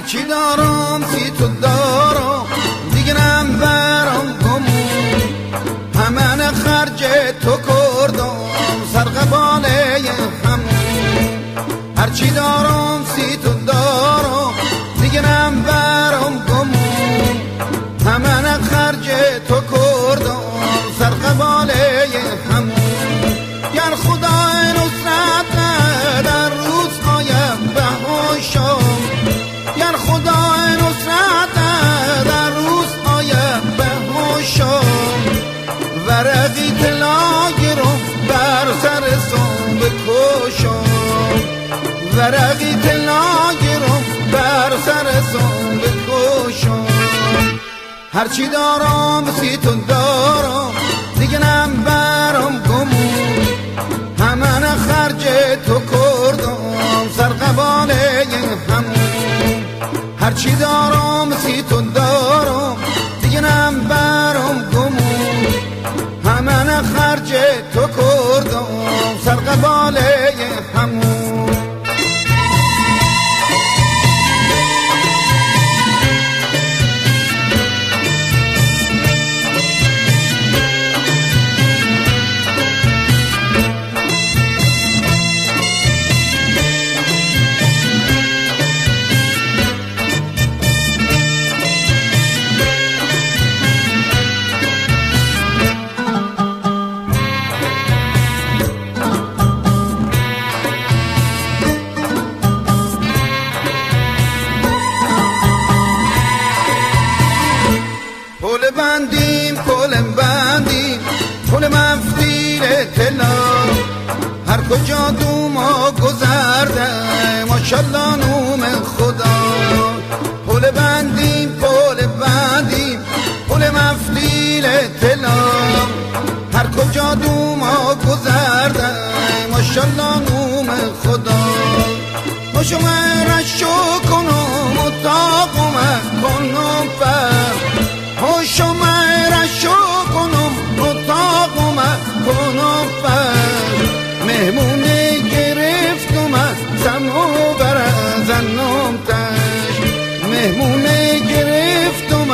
هرچی دارم سی تو دارم دیگه نبرم گمون، همه خرج تو کردم سرقباله همون. هرچی دارم سی تو دارم دیگه نبرم گمون، همه خرج تو کردم سرقباله همون. گر خدای نصرت در روزهای بهاشم، گر خدای نصرت در روزهای بهاشم، ورقی طلایی رو بر سر سون بکشم، ورقی طلایی رو بر سر سون بکشم. هرچی دارم سی تو دارم دیگه نبرم گمون، همه خرج تو کردم سرقباله همون. هرچی دارم سی تو دارم دیگه نبرم گمون، همه خرج تو کردم سرقباله همون. پل بندیم پل مفتیر طلا، هر کجا دوما گذرده ماشالله نوم خدا. پل بندیم پل مفتیر طلا، هر کجا دوما گذرده ماشالله نوم خدا. ماشو من رشو کنم و تاقم کنم فر، هوشو مرشو کنم اتاقم کنم فر. مهمونه گرفتم سمو برزنم تش، مهمونه گرفتم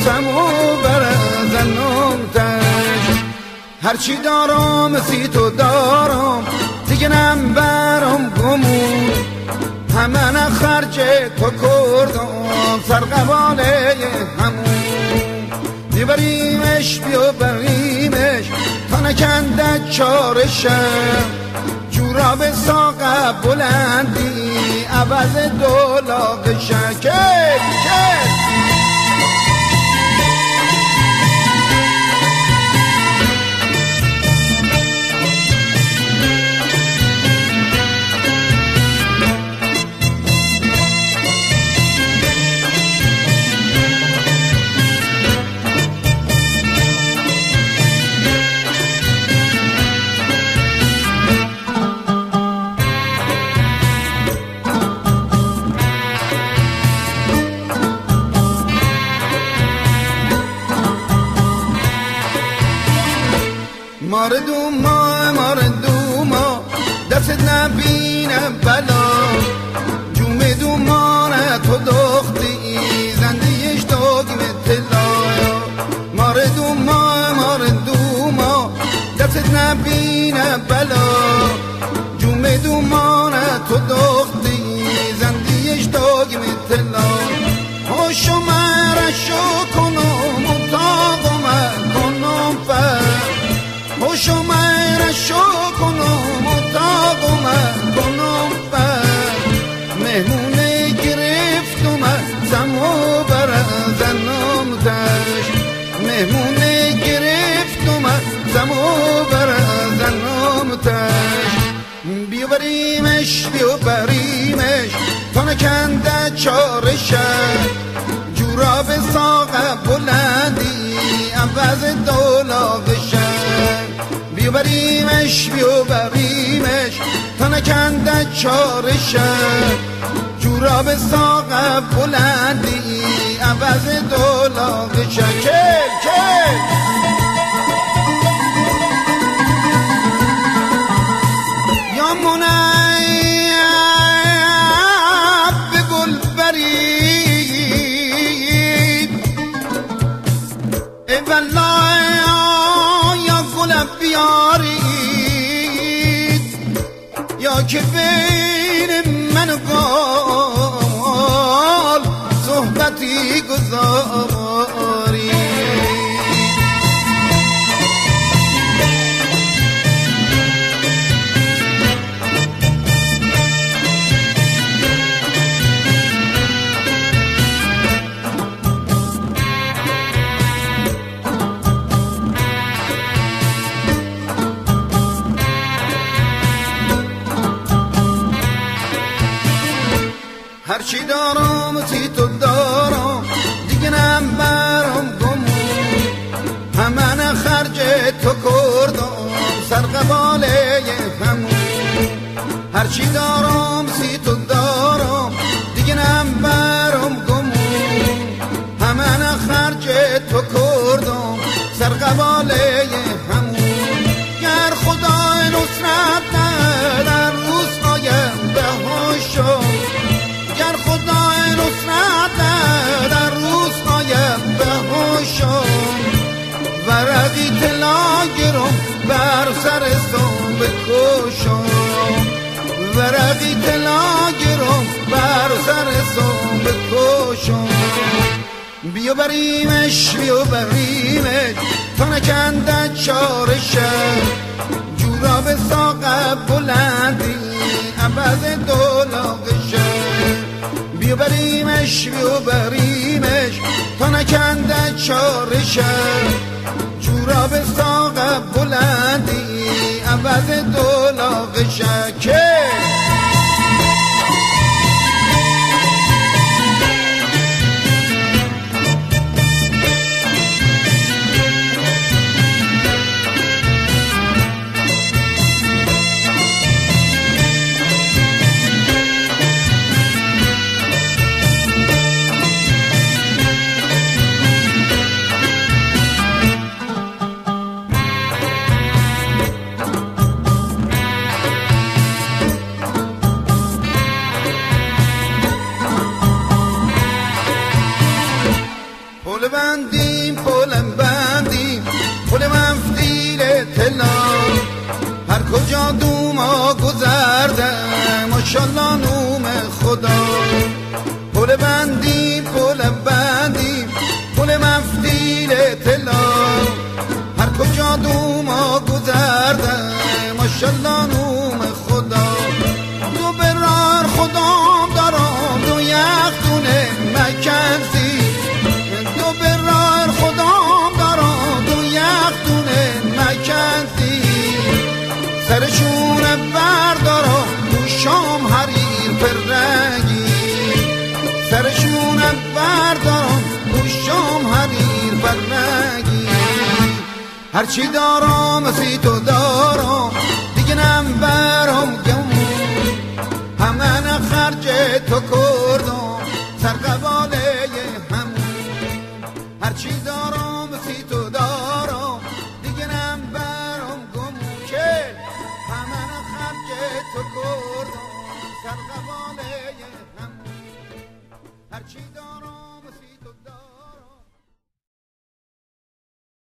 سمو برزنم تش. هرچی دارم سی تو دارم دیگه نبرم گمون، همه خرج تو کردم سرقباله همون. بیبریمش بیبریمش تا نکنده چارشم، جوراب ساق بلندی عوض دولاقشم. کل ماردوما دست نبینه بلا، جوم دومانه تو دختی زندگیش داگیم طلا. ماردوما دست نبینه بلا، جوم دومانه تو دختی زندگیش داگیم طلا. هوشو مرشو کنم و تاقم کنم فر، هوشو مرشو کنم و تاقم کنم فر. مهمونه گرفتم سمو برزنم تش، مهمونه گرفتم سمو برزنم تش. بیبریمش تا نکنده چارشم، جوراب ساق بلندی عوض دولاقشم. بیبریمش تا نکنده چارشم، جوراب ساق بلندی عوض دولاقشم. کل یا منعب به گل بری والله یا گل بیارید یا که بین من و گل صحبتی گذارید. هرچی دارم سی تو دارم دیگه نم برام گمون، همه خرج تو کردم سر قباله همون. هرچی دارم سی تو دارم دیگه نم برام گمون، همه خرج تو کردم سر قباله همون. گر خدای نصرت در روزهای به هاشم، گر خدای نصرت در روزهای به هاشم، ورقی طلا گرم بر سر سام بکشم، ورقی طلا گرم بر سر سام بکشم. بیا بریمش بیا بریمش تا نکنده چارشه، جورا به ساق بلندی عبد دولاغشه. بیا بریمش بیا بریمش تا نکنده چارشه، جورا به ساق بلندی عبد دولاغشه. که پل بندیم پلم بندیم پل مفتیل طلا، هر کجا دوما گذرده ماشالله نوم خدا. پل بندیم پلم بندیم پل مفتیل طلا، هر کجا دوما گذرده ماشالله نوم خدا. دو برار خدام دارم دو یک دونه مکنزی، دو برار خدام دارم دو یک دونه مکنزی، سرشونه بردارم دوشام حریر پرنگی، سرشونه بردارم دوشام حریر پرنگی. هرچی دارم سی تو دارم دیگه نم برام گمون، همه خرج تو کردم سر قباله همون. هرچی دارم سی تو دارم دیگه نم برام گمون، که همه خرج تو کردم سر قباله همون. هرچی